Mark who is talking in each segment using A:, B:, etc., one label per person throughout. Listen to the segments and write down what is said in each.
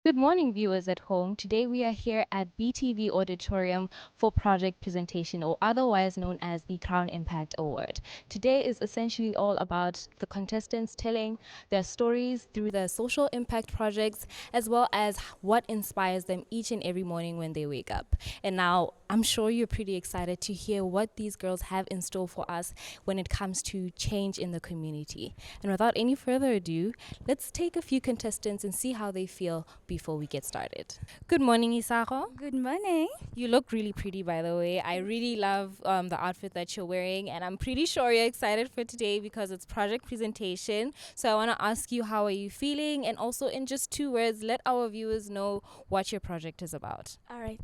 A: Good morning, viewers at home. Today we are here at BTV Auditorium for project presentation, or otherwise known as the Crown Impact Award. Today is essentially all about the contestants telling their stories through their social impact projects, as well as what inspires them each and every morning when they wake up. And now I'm sure you're pretty excited to hear what these girls have in store for us when it comes to change in the community. And without any further ado, let's take a few contestants and see how they feel before we get started. Good morning, Isako.
B: Good morning.
A: You look really pretty, by the way. I really love the outfit that you're wearing, and I'm pretty sure you're excited for today because it's project presentation. So I want to ask you, how are you feeling? And also, in just 2 words, let our viewers know what your project is about.
B: All right.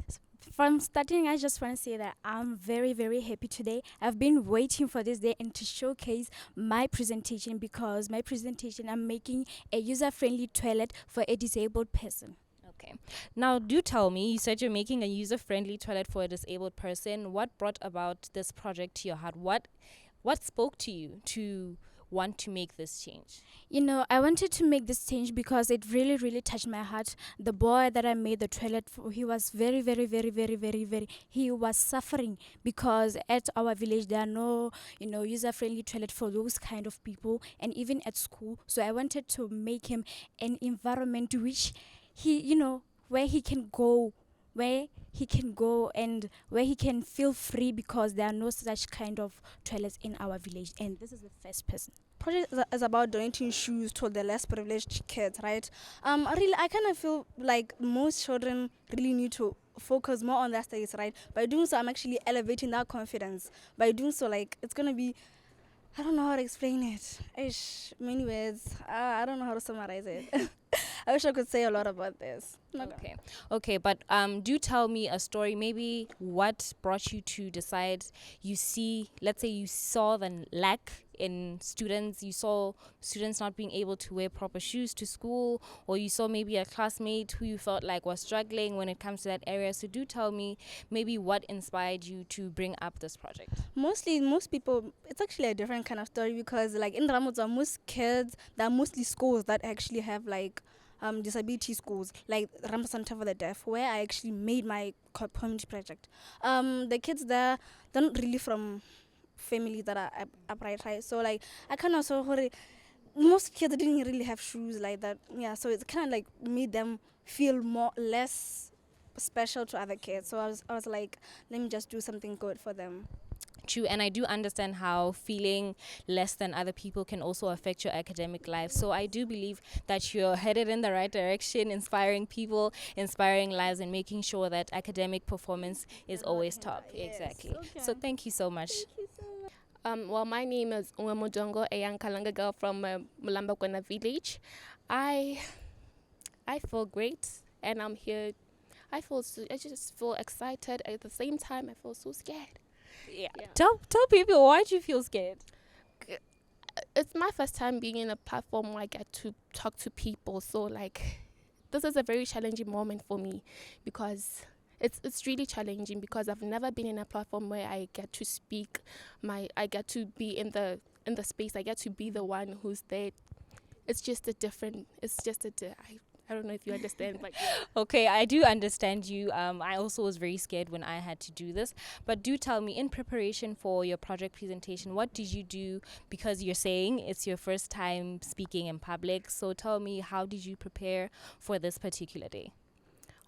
B: From starting, I just want to say that I'm very, very happy today. I've been waiting for this day and to showcase my presentation because my presentation, I'm making a user friendly toilet for a disabled person.
A: Okay. Now, do tell me, you said you're making a user friendly toilet for a disabled person. What brought about this project to your heart? What spoke to you to want to make this change?
B: You know, I wanted to make this change because it really, really touched my heart. The boy that I made the toilet for, he was very, very, very, very, very, very, he was suffering because at our village there are no, user-friendly toilet for those kind of people, and even at school. So I wanted to make him an environment which he, where he can go, and where he can feel free because there are no such kind of toilets in our village. And this is the first person.
C: Project is about donating shoes to the less privileged kids, right? I kind of feel like most children really need to focus more on their studies, right? By doing so, I'm actually elevating that confidence. By doing so, like, it's gonna be, I don't know how to explain it. Ish, many words. I don't know how to summarize it. I wish I could say a lot about this.
A: Okay, but do tell me a story. Maybe what brought you to decide? Let's say you saw the lack in students. You saw students not being able to wear proper shoes to school, or you saw maybe a classmate who you felt like was struggling when it comes to that area. So do tell me maybe what inspired you to bring up this project.
C: Mostly, most people, it's actually a different kind of story because, like, in Ramazan, most kids, there are mostly schools that actually have, like, disability schools, like Rampa Center for the Deaf, where I actually made my community project. The kids there, they're not really from families that are upright, right? So, like, I kind of saw most kids didn't really have shoes like that. Yeah, so it's kind of like made them feel less special to other kids. So I was like, let me just do something good for them.
A: True, and I do understand how feeling less than other people can also affect your academic life. So I do believe that you're headed in the right direction, inspiring people, inspiring lives, and making sure that academic performance is always top.
C: Yes,
A: Exactly.
C: okay.
A: So thank you so much.
D: Well, my name is Uwemujongo, a young Kalanga girl from Mulambakwana village. I I feel great, and I'm here. I just feel excited. At the same time, I feel so scared.
A: Yeah.
D: Yeah.
A: Tell people, why do you feel scared?
D: It's my first time being in a platform where I get to talk to people. So, like, this is a very challenging moment for me because it's really challenging because I've never been in a platform where I get to speak. I get to be in the space. I get to be the one who's there. It's just a different. It's just I don't know if you understand, but yeah.
A: Okay, I do understand you. I also was very scared when I had to do this. But do tell me, in preparation for your project presentation, what did you do? Because you're saying it's your first time speaking in public. So tell me, how did you prepare for this particular day?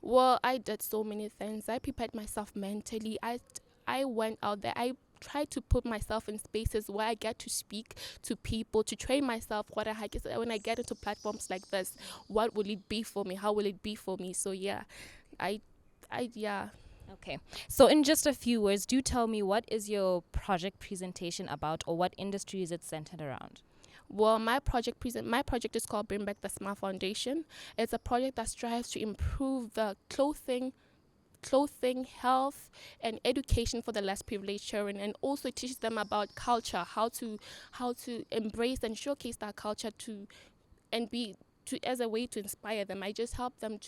D: Well, I did so many things. I prepared myself mentally. I went out there. I tried to put myself in spaces where I get to speak to people, to train myself when I get into platforms like this, what will it be for me? How will it be for me? So yeah, I yeah.
A: Okay, so in just a few words, do tell me, what is your project presentation about, or what industry is it centered around?
D: Well, my project is called Bring Back the Smile Foundation. It's a project that strives to improve the clothing, health, and education for the less privileged children, and also teaches them about culture, how to embrace and showcase that culture to and be to as a way to inspire them. I just help them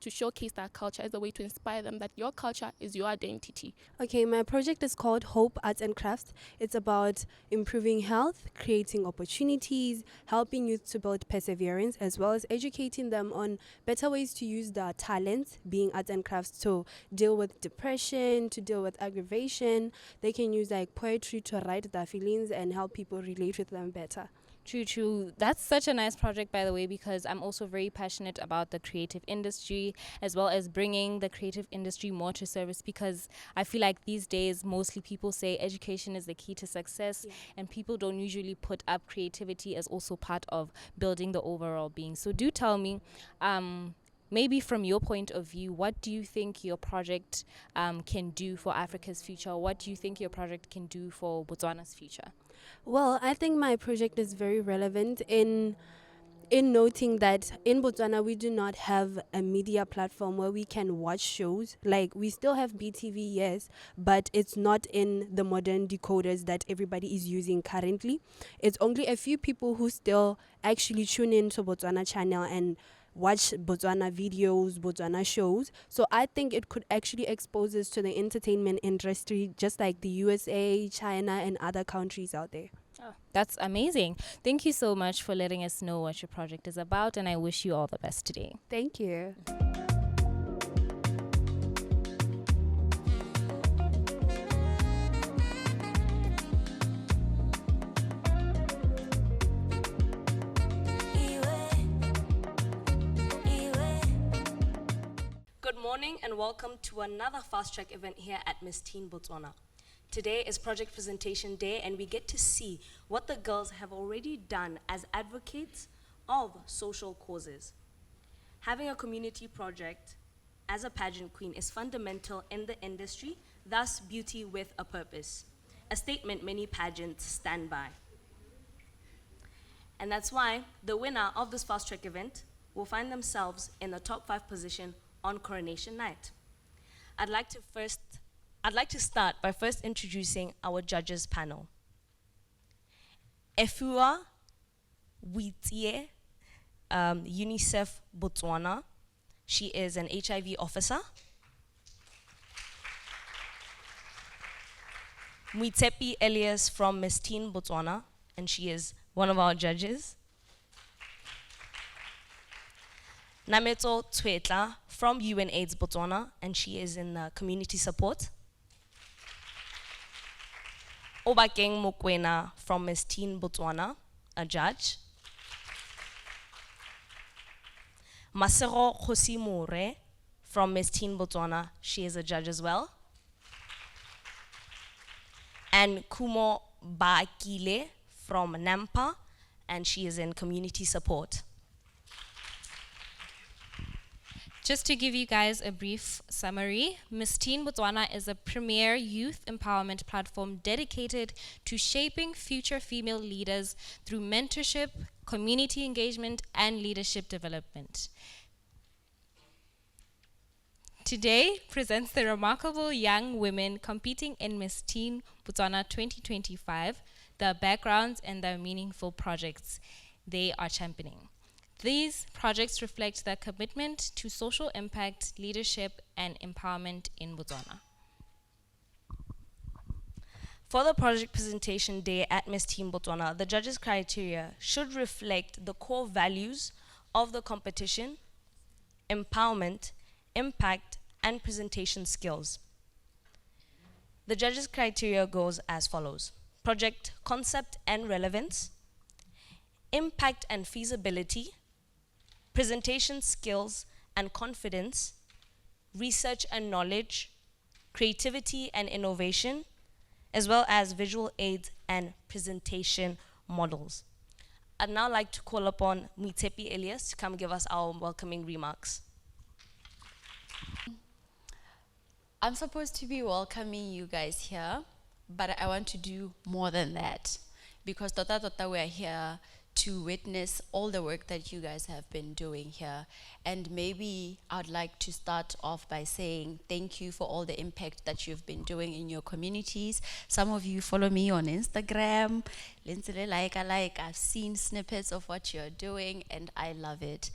D: to showcase that culture, as a way to inspire them that your culture is your identity.
E: Okay, my project is called Hope Arts and Crafts. It's about improving health, creating opportunities, helping youth to build perseverance, as well as educating them on better ways to use their talents, being arts and crafts, to deal with depression, to deal with aggravation. They can use like poetry to write their feelings and help people relate with them better.
A: True, true. That's such a nice project, by the way, because I'm also very passionate about the creative industry, as well as bringing the creative industry more to service, because I feel like these days, mostly people say education is the key to success, and people don't usually put up creativity as also part of building the overall being. So do tell me, maybe from your point of view, what do you think your project can do for Africa's future? What do you think your project can do for Botswana's future?
E: Well, I think my project is very relevant in noting that in Botswana we do not have a media platform where we can watch shows. Like, we still have BTV, yes, but it's not in the modern decoders that everybody is using currently. It's only a few people who still actually tune into Botswana channel and watch Botswana videos, Botswana shows. So I think it could actually expose us to the entertainment industry, just like the USA, China, and other countries out there.
A: Oh, that's amazing. Thank you so much for letting us know what your project is about, and I wish you all the best today.
E: Thank you.
F: Good morning and welcome to another fast track event here at Miss Teen Botswana. Today is project presentation day and we get to see what the girls have already done as advocates of social causes. Having a community project as a pageant queen is fundamental in the industry, thus beauty with a purpose, a statement many pageants stand by. And that's why the winner of this fast track event will find themselves in the top 5 position on coronation night. I'd like to start by first introducing our judges panel. Efua Witie, UNICEF Botswana. She is an HIV officer. Muitepi Elias from Miss Teen Botswana, and she is one of our judges. Nameto Twetla from UNAIDS Botswana, and she is in community support. Obakeng Mokwena from Miss Teen Botswana, a judge. Masero Khosimure from Miss Teen Botswana, she is a judge as well. And Kumo Bakile from Nampa, and she is in community support.
A: Just to give you guys a brief summary, Miss Teen Botswana is a premier youth empowerment platform dedicated to shaping future female leaders through mentorship, community engagement, and leadership development. Today presents the remarkable young women competing in Miss Teen Botswana 2025, their backgrounds and their meaningful projects they are championing. These projects reflect their commitment to social impact, leadership, and empowerment in Botswana.
F: For the project presentation day at Miss Teen Botswana, the judges' criteria should reflect the core values of the competition, empowerment, impact, and presentation skills. The judges' criteria goes as follows: project concept and relevance, impact and feasibility, presentation skills and confidence, research and knowledge, creativity and innovation, as well as visual aids and presentation models. I'd now like to call upon Muitepi Elias to come give us our welcoming remarks.
G: I'm supposed to be welcoming you guys here, but I want to do more than that, because we are here to witness all the work that you guys have been doing here. And maybe I'd like to start off by saying thank you for all the impact that you've been doing in your communities. Some of you follow me on Instagram. I've seen snippets of what you're doing and I love it.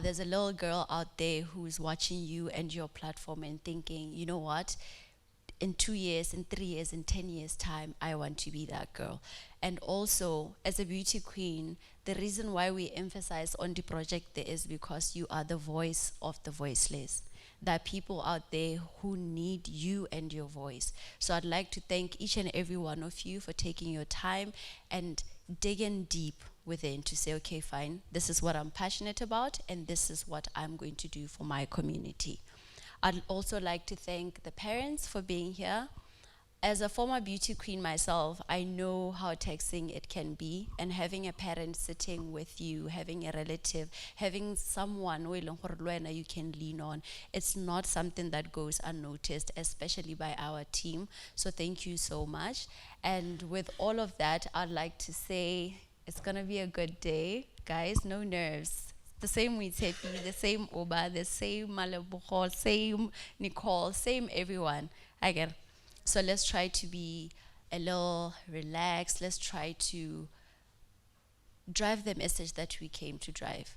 G: There's a little girl out there who's watching you and your platform and thinking, you know what? In 2 years, in 3 years, in 10 years time, I want to be that girl. And also, as a beauty queen, the reason why we emphasize on the project is because you are the voice of the voiceless. There are people out there who need you and your voice. So I'd like to thank each and every one of you for taking your time and digging deep within to say, okay, fine, this is what I'm passionate about and this is what I'm going to do for my community. I'd also like to thank the parents for being here. As a former beauty queen myself, I know how taxing it can be, and having a parent sitting with you, having a relative, having someone you can lean on, it's not something that goes unnoticed, especially by our team. So thank you so much. And with all of that, I'd like to say it's gonna be a good day. Guys, no nerves. The same with Tepi, the same Oba, the same Malabucho, same Nicole, same everyone. I get. So let's try to be a little relaxed. Let's try to drive the message that we came to drive.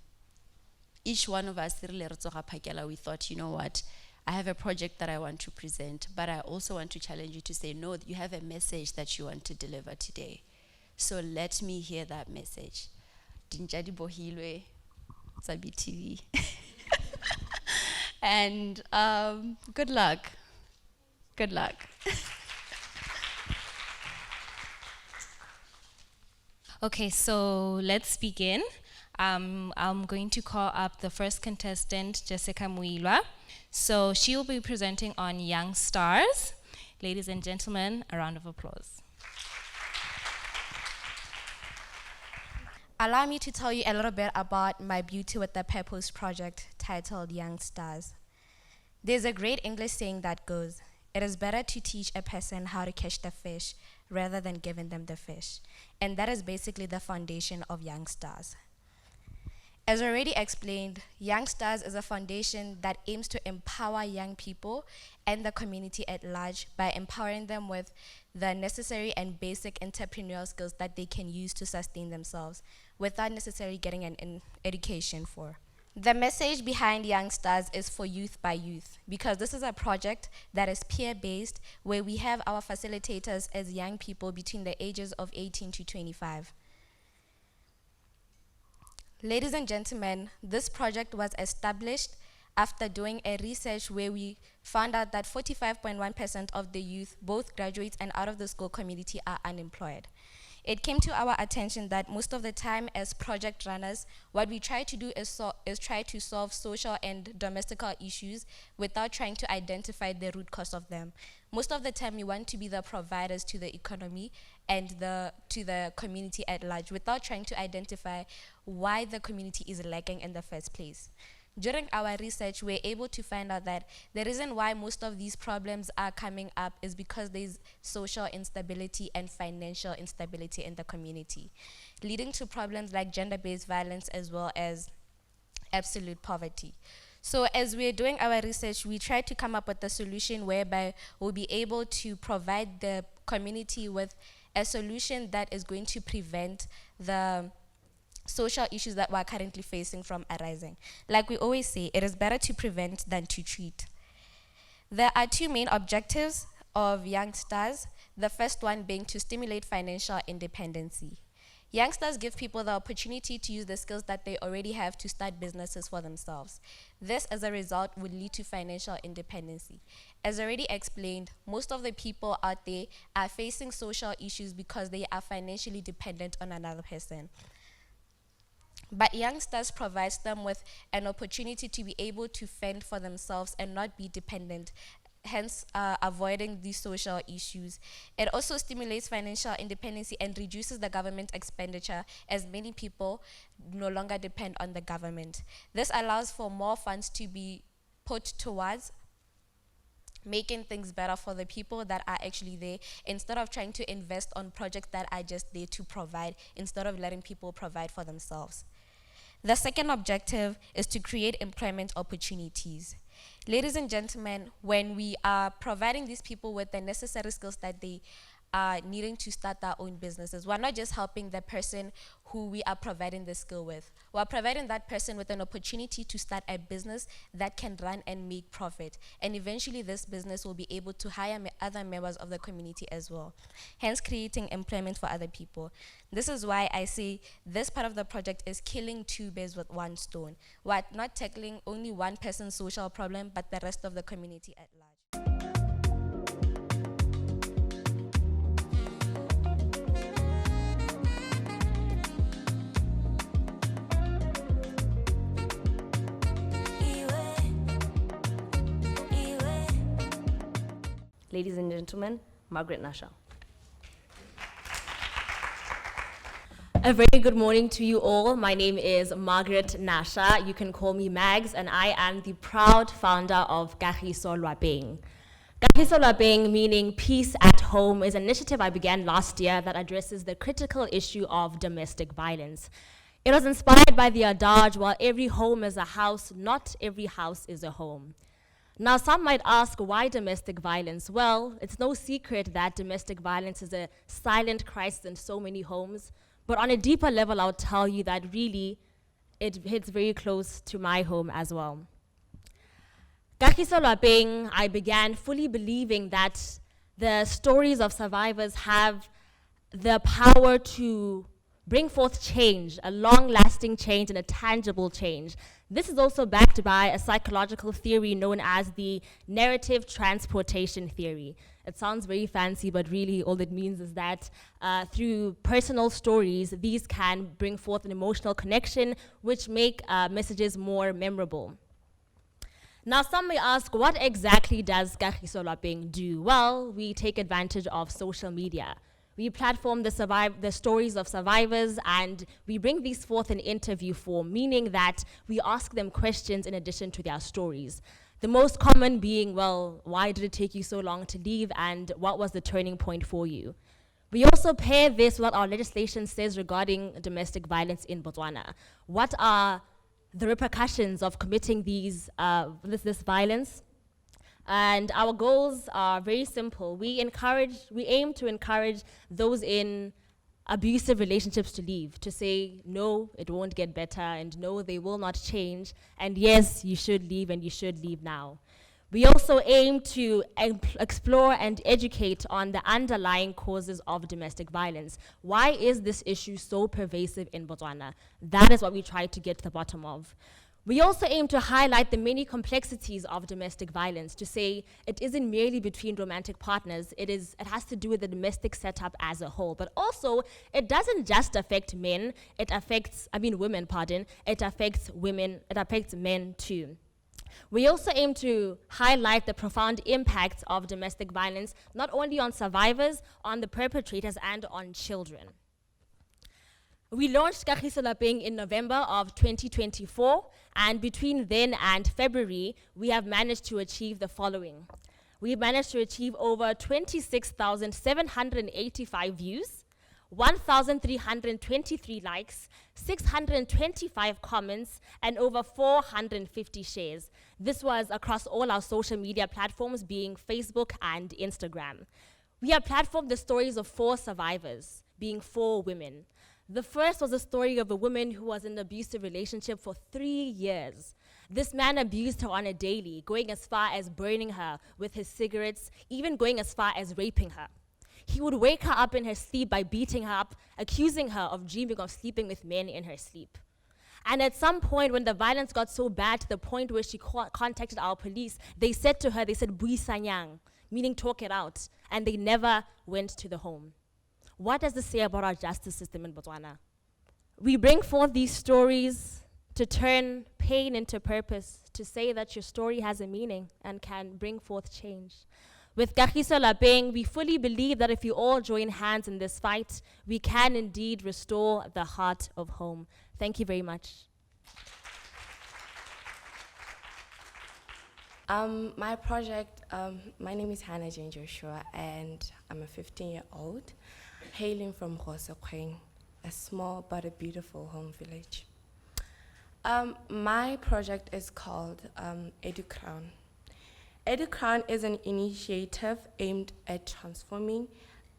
G: Each one of us, we thought, you know what? I have a project that I want to present, but I also want to challenge you to say, no, you have a message that you want to deliver today. So let me hear that message. Dinjadi Bohilwe. Zabi TV. And good luck. Good luck.
A: Okay, so let's begin. I'm going to call up the first contestant, Jessica Muilwa. So she will be presenting on Young Stars. Ladies and gentlemen, a round of applause.
H: Allow me to tell you a little bit about my Beauty with a Purpose project titled Young Stars. There's a great English saying that goes, it is better to teach a person how to catch the fish rather than giving them the fish. And that is basically the foundation of Young Stars. As already explained, Young Stars is a foundation that aims to empower young people and the community at large by empowering them with the necessary and basic entrepreneurial skills that they can use to sustain themselves without necessarily getting an education for. The message behind Young Stars is for youth by youth, because this is a project that is peer-based, where we have our facilitators as young people between the ages of 18 to 25. Ladies and gentlemen, this project was established after doing a research where we found out that 45.1% of the youth, both graduates and out of the school community, are unemployed. It came to our attention that most of the time as project runners, what we try to do is try to solve social and domestical issues without trying to identify the root cause of them. Most of the time we want to be the providers to the economy and to the community at large without trying to identify why the community is lacking in the first place. During our research, we're able to find out that the reason why most of these problems are coming up is because there's social instability and financial instability in the community, leading to problems like gender-based violence as well as absolute poverty. So as we're doing our research, we try to come up with a solution whereby we'll be able to provide the community with a solution that is going to prevent the social issues that we're currently facing from arising. Like we always say, it is better to prevent than to treat. There are two main objectives of Young Stars, the first one being to stimulate financial independency. Young Stars give people the opportunity to use the skills that they already have to start businesses for themselves. This, as a result, would lead to financial independency. As already explained, most of the people out there are facing social issues because they are financially dependent on another person. But Young Stars provides them with an opportunity to be able to fend for themselves and not be dependent, hence avoiding these social issues. It also stimulates financial independence and reduces the government expenditure, as many people no longer depend on the government. This allows for more funds to be put towards making things better for the people that are actually there, instead of trying to invest on projects that are just there to provide, instead of letting people provide for themselves. The second objective is to create employment opportunities. Ladies and gentlemen, when we are providing these people with the necessary skills that they are needing to start their own businesses, we're not just helping the person who we are providing the skill with. We're providing that person with an opportunity to start a business that can run and make profit. And eventually this business will be able to hire other members of the community as well, hence creating employment for other people. This is why I say this part of the project is killing two birds with one stone. We're not tackling only one person's social problem, but the rest of the community at large.
F: Ladies and gentlemen, Margaret Nasha. A very good morning to you all. My name is Margaret Nasha. You can call me Mags, and I am the proud founder of Kagiso Lwapeng. Kagiso Lwapeng, meaning peace at home, is an initiative I began last year that addresses the critical issue of domestic violence. It was inspired by the adage, while every home is a house, not every house is a home. Now, some might ask, why domestic violence? Well, it's no secret that domestic violence is a silent crisis in so many homes. But on a deeper level, I'll tell you that really it hits very close to my home as well. Kagiso Lwapeng, I began fully believing that the stories of survivors have the power to bring forth change, a long-lasting change and a tangible change. This is also backed by a psychological theory known as the narrative transportation theory. It sounds very fancy, but really all it means is that through personal stories, these can bring forth an emotional connection, which make messages more memorable. Now, some may ask, what exactly does Kagiso Lwapeng do? Well, we take advantage of social media. We platform the stories of survivors, and we bring these forth in interview form, meaning that we ask them questions in addition to their stories. The most common being, well, why did it take you so long to leave, and what was the turning point for you? We also pair this with what our legislation says regarding domestic violence in Botswana. What are the repercussions of committing this violence? And our goals are very simple. We aim to encourage those in abusive relationships to leave, to say, no, it won't get better, and no, they will not change, and yes, you should leave, and you should leave now. We also aim to explore and educate on the underlying causes of domestic violence. Why is this issue so pervasive in Botswana? That is what we try to get to the bottom of. We also aim to highlight the many complexities of domestic violence, to say it isn't merely between romantic partners, it has to do with the domestic setup as a whole. But also, it doesn't just affect women, it affects men too. We also aim to highlight the profound impacts of domestic violence, not only on survivors, on the perpetrators, and on children. We launched Kagiso Lwapeng in November of 2024, and between then and February, we have managed to achieve the following. We've managed to achieve over 26,785 views, 1,323 likes, 625 comments, and over 450 shares. This was across all our social media platforms, being Facebook and Instagram. We have platformed the stories of 4 survivors, being 4 women. The first was a story of a woman who was in an abusive relationship for 3 years. This man abused her on a daily, going as far as burning her with his cigarettes, even going as far as raping her. He would wake her up in her sleep by beating her up, accusing her of dreaming of sleeping with men in her sleep. And at some point, when the violence got so bad to the point where she contacted our police, they said, "Buisanyang," meaning talk it out, and they never went to the home. What does this say about our justice system in Botswana? We bring forth these stories to turn pain into purpose, to say that your story has a meaning and can bring forth change. With Kagiso Lwapeng, we fully believe that if you all join hands in this fight, we can indeed restore the heart of home. Thank you very much.
I: My project, my name is Hannah Jane Joshua, and I'm a 15-year-old hailing from Khosekgweng, a small but a beautiful home village. My project is called Educ Crown. Educ Crown is an initiative aimed at transforming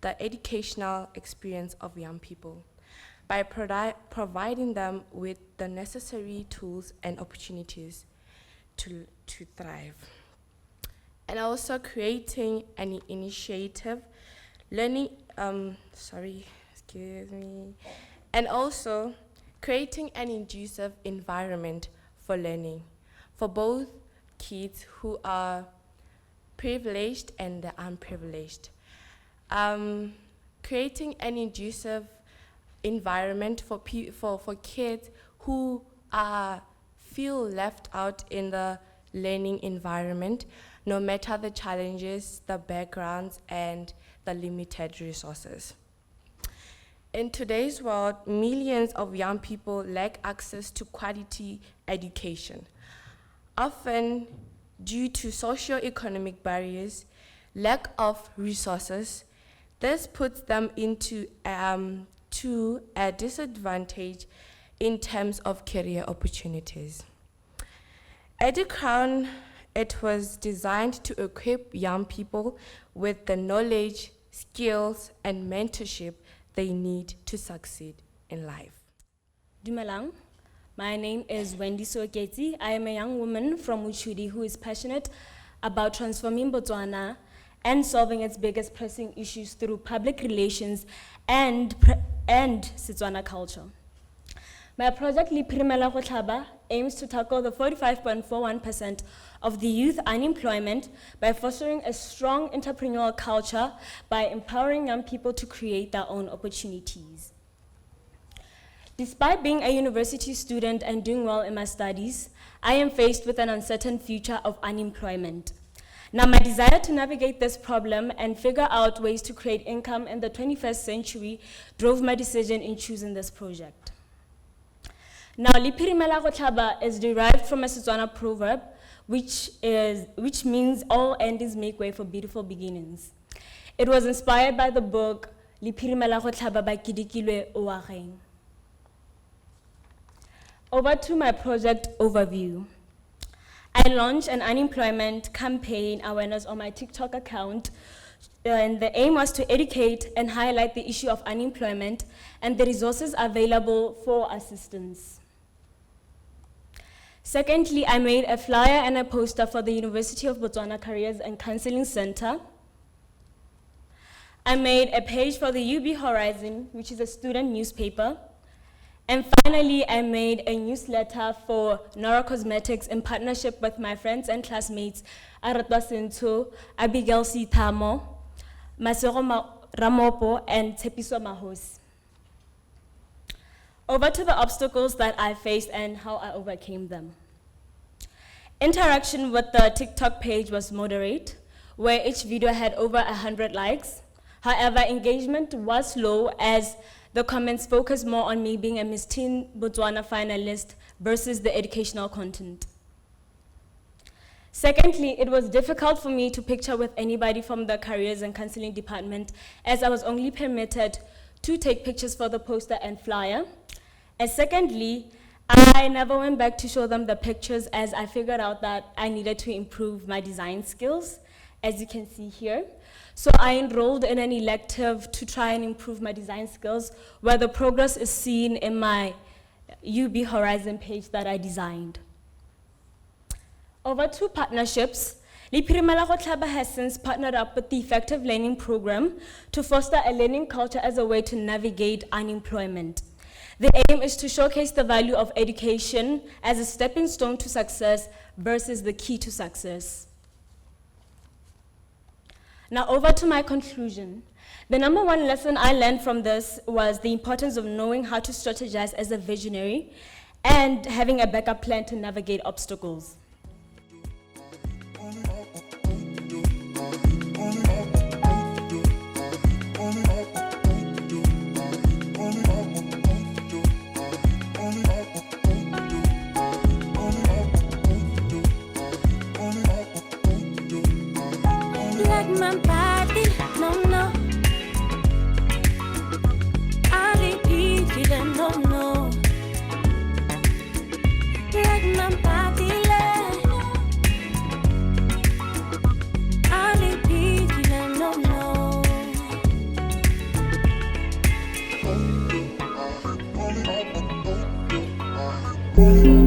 I: the educational experience of young people by providing them with the necessary tools and opportunities to thrive. And also creating an initiative, and also creating an inclusive environment for learning for both kids who are privileged and the unprivileged. Creating an inclusive environment for kids who feel left out in the learning environment, no matter the challenges, the backgrounds, and the limited resources. In today's world, millions of young people lack access to quality education, often due to socio-economic barriers, lack of resources. This puts them into to a disadvantage in terms of career opportunities. Educ Crown, it was designed to equip young people with the knowledge, skills, and mentorship they need to succeed in life.
J: Dumelang. My name is Wendy Soketi. I am a young woman from Uchudi who is passionate about transforming Botswana and solving its biggest pressing issues through public relations and Setswana culture. My project Lipirimela Gotlhaba aims to tackle the 45.41% of the youth unemployment by fostering a strong entrepreneurial culture by empowering young people to create their own opportunities. Despite being a university student and doing well in my studies, I am faced with an uncertain future of unemployment. Now, my desire to navigate this problem and figure out ways to create income in the 21st century drove my decision in choosing this project. Now, Lipirimela Gotlhaba is derived from a Setswana proverb, which means all endings make way for beautiful beginnings. It was inspired by the book Lipirimela Gotlhaba by Kidikilwe Oareng. Over to my project overview. I launched an unemployment campaign awareness on my TikTok account, and the aim was to educate and highlight the issue of unemployment and the resources available for assistance. Secondly, I made a flyer and a poster for the University of Botswana Careers and Counseling Center. I made a page for the UB Horizon, which is a student newspaper. And finally, I made a newsletter for Nora Cosmetics in partnership with my friends and classmates, Aratwa Sento, Abigail Sitamo, Masero Ramopo, and Tepiso Mahos. Over to the obstacles that I faced and how I overcame them. Interaction with the TikTok page was moderate, where each video had over 100 likes. However, engagement was low as the comments focused more on me being a Miss Teen Botswana finalist versus the educational content. Secondly, it was difficult for me to picture with anybody from the careers and counseling department, as I was only permitted to take pictures for the poster and flyer. And secondly, I never went back to show them the pictures as I figured out that I needed to improve my design skills, as you can see here. So I enrolled in an elective to try and improve my design skills, where the progress is seen in my UB Horizon page that I designed. Over to partnerships. Lipirimela Gotlhaba has since partnered up with the Effective Learning Program to foster a learning culture as a way to navigate unemployment. The aim is to showcase the value of education as a stepping stone to success versus the key to success. Now over to my conclusion. The number one lesson I learned from this was the importance of knowing how to strategize as a visionary and having a backup plan to navigate obstacles.
K: my body, no, no. I repeat it, no, no. Like my body, I repeat it, no, no.